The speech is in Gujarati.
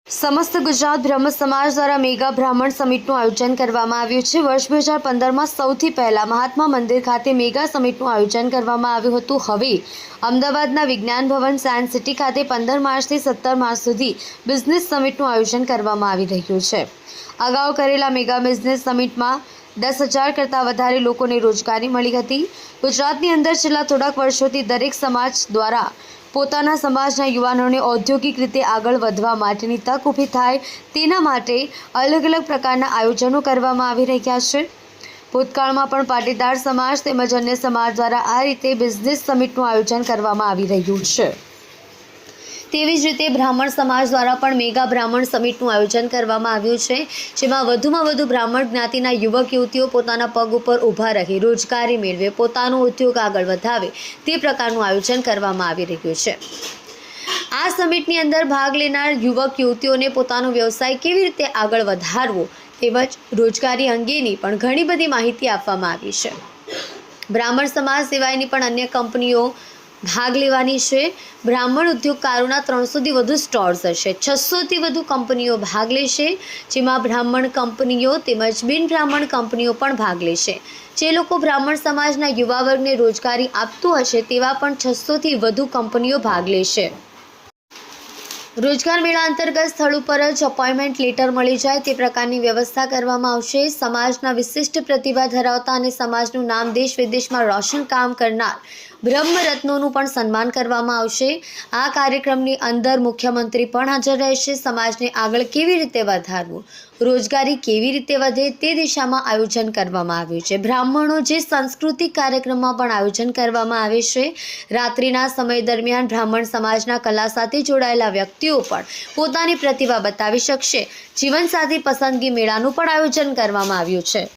સમસ્ત ગુજરાત બ્રહ્મ સમાજ દ્વારા મેગા બ્રાહ્મણ સમિટનું આયોજન કરવામાં આવ્યું છે। વર્ષ 2015માં સૌથી પહેલા મહાત્મા મંદિર ખાતે મેગા સમિટનું આયોજન કરવામાં આવ્યું હતું। હવે અમદાવાદના વિજ્ઞાન ભવન સાયન્સ સિટી ખાતે 15 માર્ચથી 17 માર્ચ સુધી બિઝનેસ સમિટનું આયોજન કરવામાં આવી રહ્યું છે। અગાઉ કરેલા મેગા બિઝનેસ સમિટમાં 10,000 કરતાં વધારે લોકોને રોજગારી મળી હતી। ગુજરાતની અંદર છેલ્લા થોડાક વર્ષોથી દરેક સમાજ દ્વારા પોતાના સમાજના યુવાનોને ઔદ્યોગિક રીતે આગળ વધવા માટેની તક ઊભી થાય તેના માટે અલગ અલગ પ્રકારના આયોજનો કરવામાં આવી રહ્યા છે। ભૂતકાળમાં પણ પાટીદાર સમાજ તેમજ અન્ય સમાજ દ્વારા આ રીતે બિઝનેસ સમિટનું આયોજન કરવામાં આવી રહ્યું છે। તેવી જ રીતે બ્રાહ્મણ સમાજ દ્વારા પણ મેગા બ્રાહ્મણ સમિટનું આયોજન કરવામાં આવ્યું છે, જેમાં વધુમાં વધુ બ્રાહ્મણ જ્ઞાતિના યુવક યુવતીઓ પોતાના પગ ઉપર ઊભા રહી રોજગારી મેળવે, પોતાનો ઉદ્યોગ આગળ વધાવે તે પ્રકારનું આયોજન કરવામાં આવી રહ્યું છે। આ સમિટની અંદર ભાગ લેનાર યુવક યુવતીઓને પોતાનો વ્યવસાય કેવી રીતે આગળ વધારવો તેમજ રોજગારી અંગેની પણ ઘણી બધી માહિતી આપવામાં આવી છે। બ્રાહ્મણ સમાજ સિવાયની પણ અન્ય કંપનીઓ ભાગ લેવાની છે। બ્રાહ્મણ ઉદ્યોગકારોના 300થી વધુ સ્ટોર્સ હશે, 600થી વધુ કંપનીઓ ભાગ લેશે, જેમાં બ્રાહ્મણ કંપનીઓ તેમજ બિન બ્રાહ્મણ કંપનીઓ પણ ભાગ લેશે। જે લોકો બ્રાહ્મણ સમાજના યુવા વર્ગને રોજગારી આપતું હશે તેવા પણ 600થી વધુ કંપનીઓ ભાગ લેશે। રોજગાર મેળા અંતર્ગત સ્થળ ઉપર જ અપોઇન્ટમેન્ટ લેટર મળી જાય તે પ્રકારની વ્યવસ્થા કરવામાં આવશે। સમાજના વિશિષ્ટ પ્રતિભા ધરાવતા અને સમાજનું નામ દેશ વિદેશમાં રોશન કામ કરનાર બ્રહ્મ રત્નોનું પણ સન્માન કરવામાં આવશે। આ કાર્યક્રમની અંદર મુખ્યમંત્રી પણ હાજર રહેશે। સમાજને આગળ કેવી રીતે વધારવું, રોજગારી કેવી રીતે વધે તે દિશામાં આયોજન કરવામાં આવ્યું છે। બ્રાહ્મણો જે સાંસ્કૃતિક કાર્યક્રમમાં પણ આયોજન કરવામાં આવે છે। રાત્રિના સમય દરમિયાન બ્રાહ્મણ સમાજના કલા સાથે જોડાયેલા વ્યક્તિઓ પણ પોતાની પ્રતિભા બતાવી શકશે। જીવનસાથી પસંદગી મેળાનું પણ આયોજન કરવામાં આવ્યું છે।